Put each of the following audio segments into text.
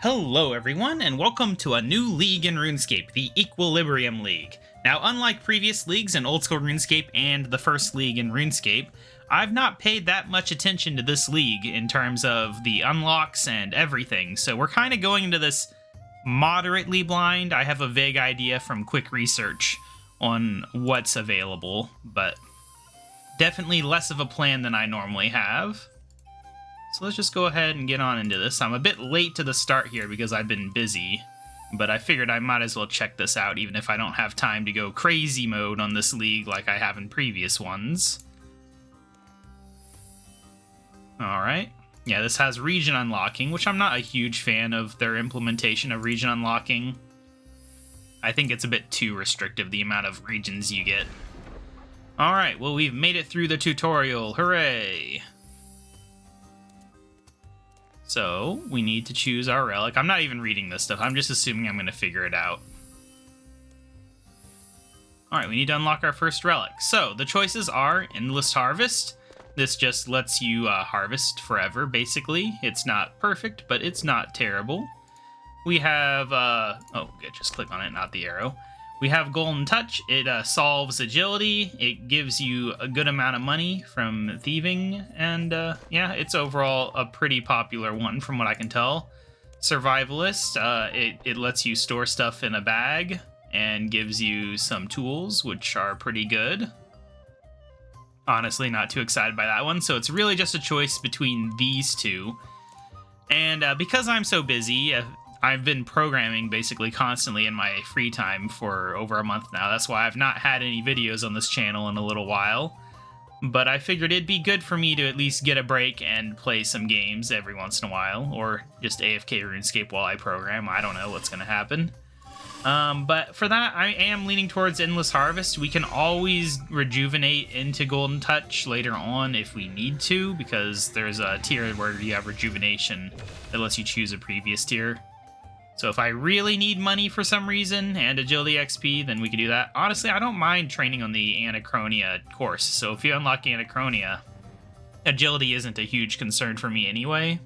Hello everyone, and welcome to a new league in RuneScape, the Equilibrium League. Now, unlike previous leagues in Old School RuneScape and the first league in RuneScape, I've not paid that much attention to this league in terms of the unlocks and everything, so we're kind of going into this moderately blind. I have a vague idea from quick research on what's available, but definitely less of a plan than I normally have. So let's just go ahead and get on into this. I'm a bit late to the start here because I've been busy, but I figured I might as well check this out even if I don't have time to go crazy mode on this league like I have in previous ones. Alright. Yeah, this has region unlocking, which I'm not a huge fan of their implementation of region unlocking. I think it's a bit too restrictive, the amount of regions you get. Alright, well, we've made it through the tutorial. Hooray! So, we need to choose our relic. I'm not even reading this stuff. I'm just assuming I'm going to figure it out. Alright, we need to unlock our first relic. So, the choices are Endless Harvest. This just lets you harvest forever, basically. It's not perfect, but it's not terrible. We have, oh, good, just click on it, not the arrow. We have Golden Touch. It solves agility. It gives you a good amount of money from thieving, and yeah, it's overall a pretty popular one from what I can tell. Survivalist. It lets you store stuff in a bag and gives you some tools, which are pretty good. Honestly, not too excited by that one, so it's really just a choice between these two. And because I'm so busy, I've been programming basically constantly in my free time for over a month now. That's why I've not had any videos on this channel in a little while. But I figured it'd be good for me to at least get a break and play some games every once in a while. Or just AFK RuneScape while I program. I don't know what's going to happen. But for that, I am leaning towards Endless Harvest. We can always rejuvenate into Golden Touch later on if we need to, because there's a tier where you have rejuvenation that lets you choose a previous tier. So if I really need money for some reason and agility XP, then we can do that. Honestly, I don't mind training on the Anachronia course. So if you unlock Anachronia, agility isn't a huge concern for me anyway.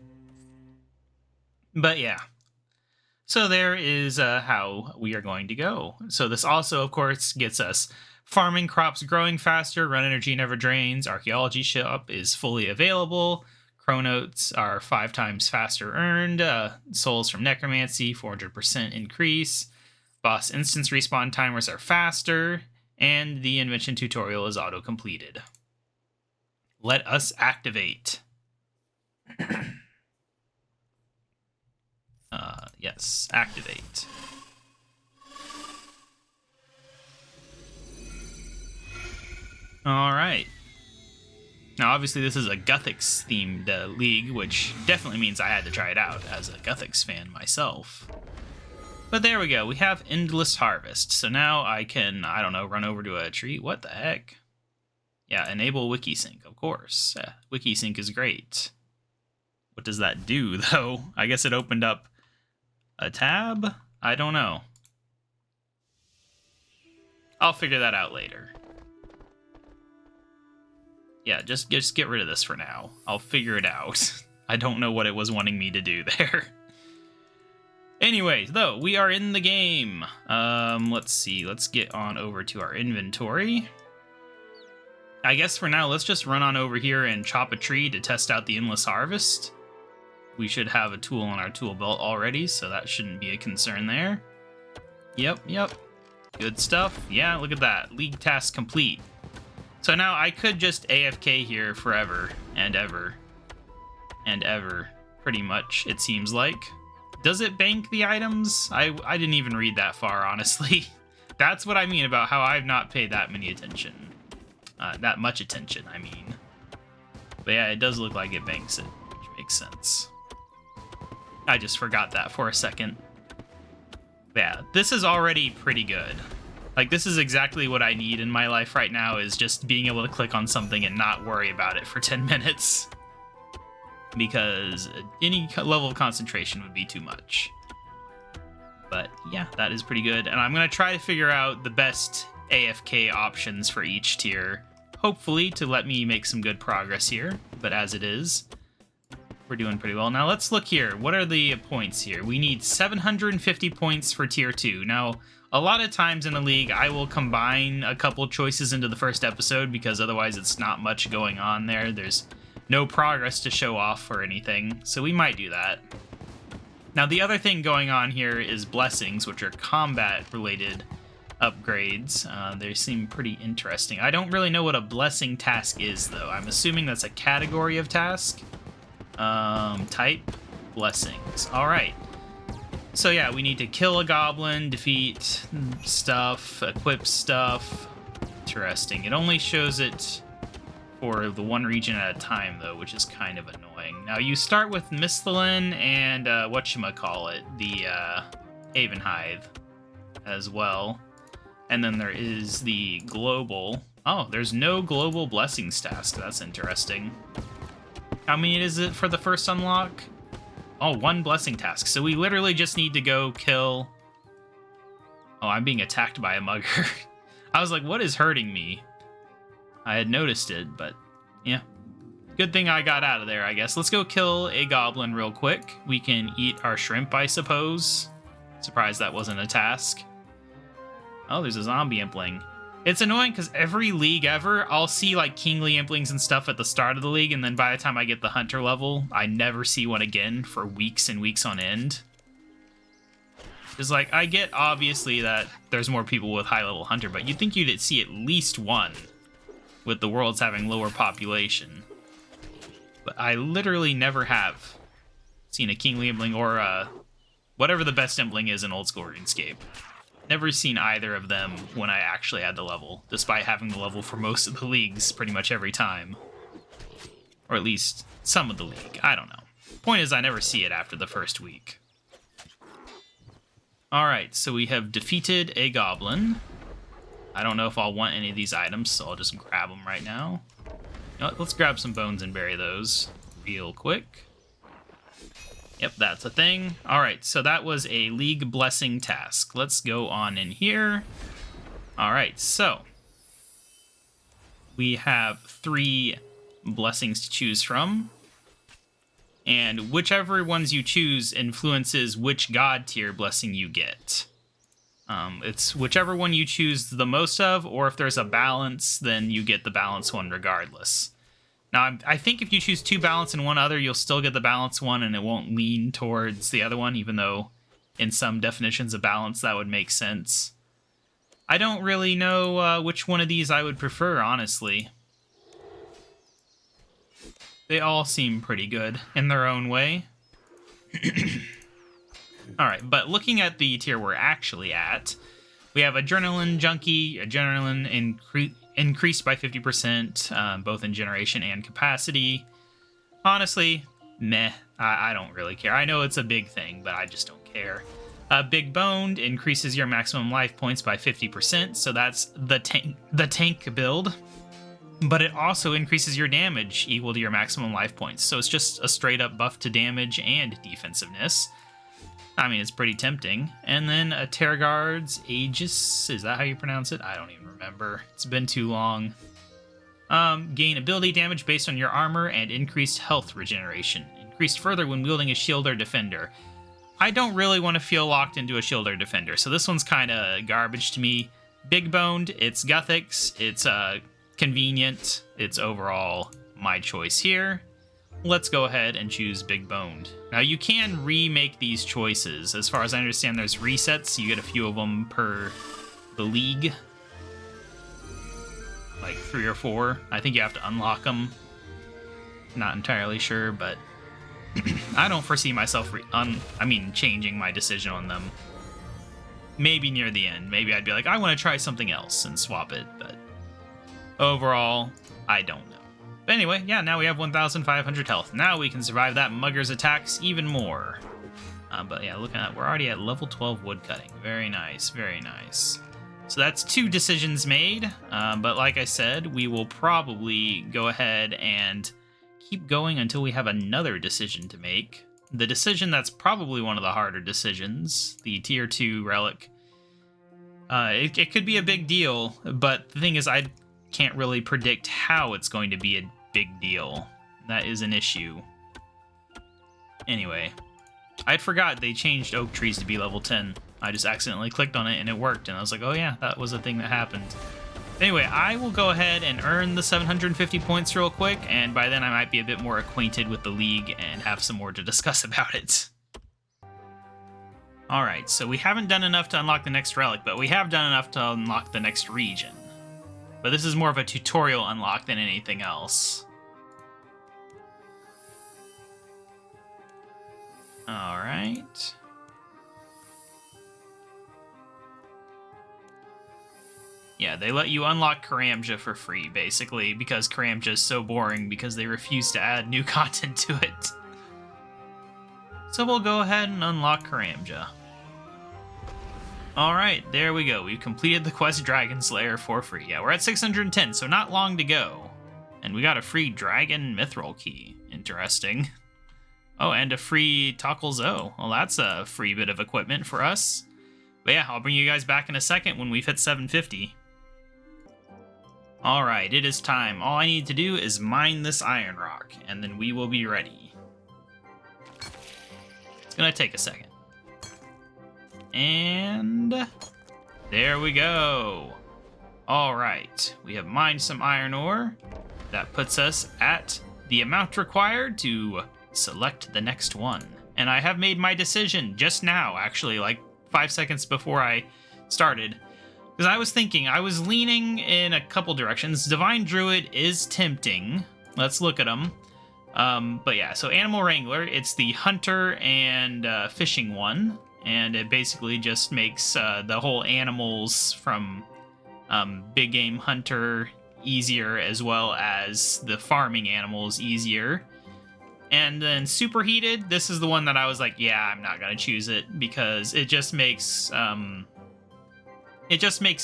But yeah. So there is how we are going to go. So this also, of course, gets us farming crops growing faster, run energy never drains, archaeology shop is fully available, chronotes are 5 times faster earned, souls from necromancy, 400% increase, boss instance respawn timers are faster, and the invention tutorial is auto-completed. Let us activate. Yes, activate. Alright. Now, obviously, this is a Guthix-themed league, which definitely means I had to try it out as a Guthix fan myself. But there we go. We have Endless Harvest. So now I can, I don't know, run over to a tree. What the heck? Yeah, enable Wikisync, of course. Wikisync is great. What does that do, though? I guess it opened up a tab? I don't know. I'll figure that out later. Yeah, just get rid of this for now. I'll figure it out. I don't know what it was wanting me to do there. Anyways, though, we are in the game. Let's see. Let's get on over to our inventory. I guess for now, let's just run on over here and chop a tree to test out the Endless Harvest. We should have a tool on our tool belt already, so that shouldn't be a concern there. Yep. Good stuff. Yeah, look at that. League task complete. So now I could just AFK here forever and ever. And ever, pretty much, it seems like. Does it bank the items? I didn't even read that far, honestly. That's what I mean about how I've not paid that many attention. That much attention, I mean. But yeah, it does look like it banks it, which makes sense. I just forgot that for a second. Yeah, this is already pretty good. Like, this is exactly what I need in my life right now, is just being able to click on something and not worry about it for 10 minutes. Because any level of concentration would be too much. But yeah, that is pretty good. And I'm going to try to figure out the best AFK options for each tier. Hopefully to let me make some good progress here. But as it is, We're doing pretty well. Now let's look here. What are the points here? We need 750 points for tier 2. Now, a lot of times in a league, I will combine a couple choices into the first episode because otherwise it's not much going on there. There's no progress to show off or anything, so we might do that. Now, the other thing going on here is blessings, which are combat-related upgrades. They seem pretty interesting. I don't really know what a blessing task is, though. I'm assuming that's a category of task. Type blessings. All right. So yeah, we need to kill a goblin, defeat stuff, equip stuff. Interesting. It only shows it for the one region at a time, though, which is kind of annoying. Now, you start with Misthalin and, whatchamacallit, the, Havenhive as well. And then there is the global... Oh, there's no global blessings task. That's interesting. How many is it for the first unlock? Oh, one blessing task. So we literally just need to go kill... Oh, I'm being attacked by a mugger. I was like, what is hurting me? I had noticed it, but yeah. Good thing I got out of there, I guess. Let's go kill a goblin real quick. We can eat our shrimp, I suppose. Surprised that wasn't a task. Oh, there's a zombie impling. It's annoying because every league ever, I'll see like kingly implings and stuff at the start of the league, and then by the time I get the hunter level, I never see one again for weeks and weeks on end. It's like, I get obviously that there's more people with high level hunter, but you'd think you'd see at least one with the worlds having lower population. But I literally never have seen a kingly impling or whatever the best impling is in old school RuneScape. Never seen either of them when I actually had the level, despite having the level for most of the leagues pretty much every time. Or at least some of the league, I don't know. Point is, I never see it after the first week. Alright, so we have defeated a goblin. I don't know if I'll want any of these items, so I'll just grab them right now. You know what, let's grab some bones and bury those real quick. Yep, that's a thing. All right, so that was a League Blessing task. Let's go on in here. All right, so we have 3 blessings to choose from. And whichever ones you choose influences which god tier blessing you get. It's whichever one you choose the most of, or if there's a balance, then you get the balance one regardless. Now, I think if you choose 2 balance and 1 other, you'll still get the balance one, and it won't lean towards the other one, even though in some definitions of balance that would make sense. I don't really know which one of these I would prefer, honestly. They all seem pretty good in their own way. Alright, but looking at the tier we're actually at, we have Adrenaline Junkie, Adrenaline increased by 50%, both in generation and capacity. Honestly, meh, I don't really care. I know it's a big thing, but I just don't care. Big Boned increases your maximum life points by 50%, so that's the tank build. But it also increases your damage equal to your maximum life points, so it's just a straight up buff to damage and defensiveness. I mean, it's pretty tempting. And then a Terragard's Aegis, is that how you pronounce it? I don't even remember. It's been too long. Gain ability damage based on your armor and increased health regeneration. Increased further when wielding a shield or defender. I don't really want to feel locked into a shield or defender, so this one's kind of garbage to me. Big Boned, it's Guthix, it's convenient, it's overall my choice here. Let's go ahead and choose Big Boned. Now, you can remake these choices. As far as I understand, there's resets. You get a few of them per the league. Like 3 or 4. I think you have to unlock them. Not entirely sure, but I don't foresee myself changing my decision on them. Maybe near the end. Maybe I'd be like, I want to try something else and swap it, but overall, I don't know. But anyway, yeah, now we have 1,500 health. Now we can survive that mugger's attacks even more. But yeah, looking at, we're already at level 12 woodcutting. Very nice, very nice. So that's 2 decisions made. But like I said, we will probably go ahead and keep going until we have another decision to make. The decision that's probably one of the harder decisions, the tier 2 relic. It could be a big deal, but the thing is, I can't really predict how it's going to be a big deal. That is an issue. Anyway, I'd forgot they changed oak trees to be level 10. I just accidentally clicked on it and it worked, and I was like, oh yeah, that was a thing that happened. Anyway, I will go ahead and earn the 750 points real quick, and by then I might be a bit more acquainted with the league and have some more to discuss about it. Alright, so we haven't done enough to unlock the next relic, but we have done enough to unlock the next region. But this is more of a tutorial unlock than anything else. Alright. Yeah, they let you unlock Karamja for free, basically, because Karamja is so boring because they refuse to add new content to it. So we'll go ahead and unlock Karamja. Alright, there we go. We've completed the quest Dragon Slayer for free. Yeah, we're at 610, so not long to go. And we got a free Dragon Mithril Key. Interesting. Oh, and a free Tokkul Zo. Well, that's a free bit of equipment for us. But yeah, I'll bring you guys back in a second when we've hit 750. Alright, it is time. All I need to do is mine this iron rock, and then we will be ready. It's gonna take a second. And there we go. Alright, we have mined some iron ore. That puts us at the amount required to select the next one. And I have made my decision just now, actually, like 5 seconds before I started. Because I was thinking, I was leaning in a couple directions. Divine Druid is tempting. Let's look at them. But yeah, so Animal Wrangler, it's the hunter and fishing one. And it basically just makes the whole animals from Big Game Hunter easier, as well as the farming animals easier. And then Superheated, this is the one that I was like, yeah, I'm not gonna choose it because it just makes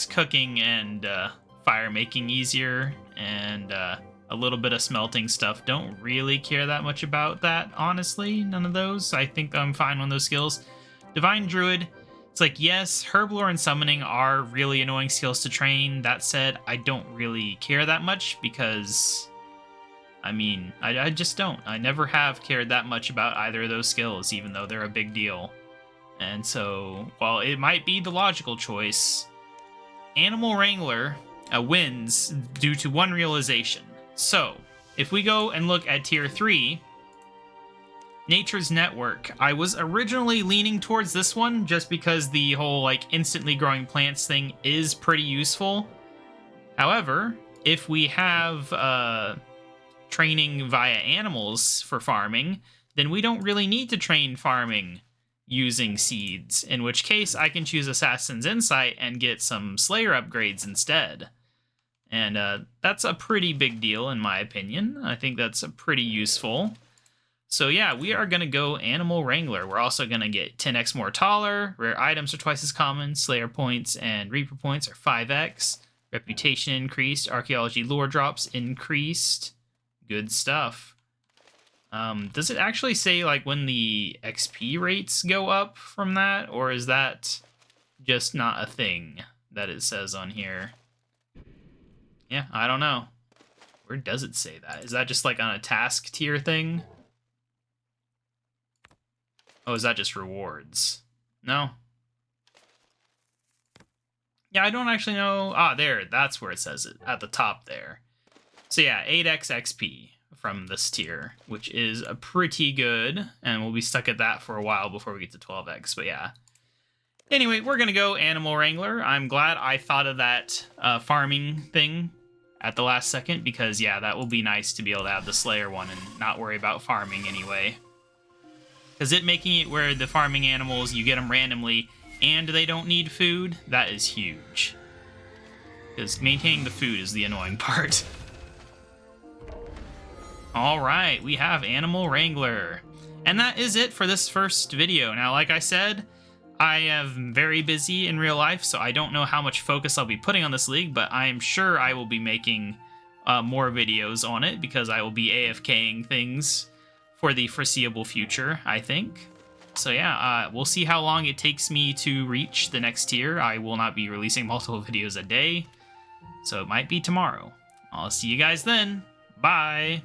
cooking and fire making easier, and a little bit of smelting stuff. Don't really care that much about that, honestly. None of those. I think I'm fine on those skills. Divine Druid, it's like, yes, Herblore and Summoning are really annoying skills to train. That said, I don't really care that much because, I mean, I just don't. I never have cared that much about either of those skills, even though they're a big deal. And so, while it might be the logical choice, Animal Wrangler wins due to one realization. So, if we go and look at Tier 3, Nature's Network, I was originally leaning towards this one just because the whole, like, instantly growing plants thing is pretty useful. However, if we have training via animals for farming, then we don't really need to train farming using seeds, in which case I can choose Assassin's Insight and get some Slayer upgrades instead. And that's a pretty big deal in my opinion. I think that's pretty useful. So yeah, we are going to go Animal Wrangler. We're also going to get 10x more taller, rare items are twice as common, Slayer points and Reaper points are 5x, reputation increased, archaeology lore drops increased. Good stuff. Does it actually say like when the XP rates go up from that, or is that just not a thing that it says on here? Yeah, I don't know. Where does it say that? Is that just like on a task tier thing? Oh, is that just rewards? No. Yeah, I don't actually know. Ah, there, that's where it says it, at the top there. So yeah, 8x XP from this tier, which is pretty good, and we'll be stuck at that for a while before we get to 12x, but yeah. Anyway, we're gonna go Animal Wrangler. I'm glad I thought of that farming thing at the last second, because yeah, that will be nice to be able to have the Slayer one and not worry about farming anyway. Because it making it where the farming animals, you get them randomly, and they don't need food, that is huge. Because maintaining the food is the annoying part. Alright, we have Animal Wrangler. And that is it for this first video. Now, like I said, I am very busy in real life, so I don't know how much focus I'll be putting on this league, but I am sure I will be making more videos on it, because I will be AFKing things for the foreseeable future, I think. So yeah, we'll see how long it takes me to reach the next tier. I will not be releasing multiple videos a day, so it might be tomorrow. I'll see you guys then. Bye!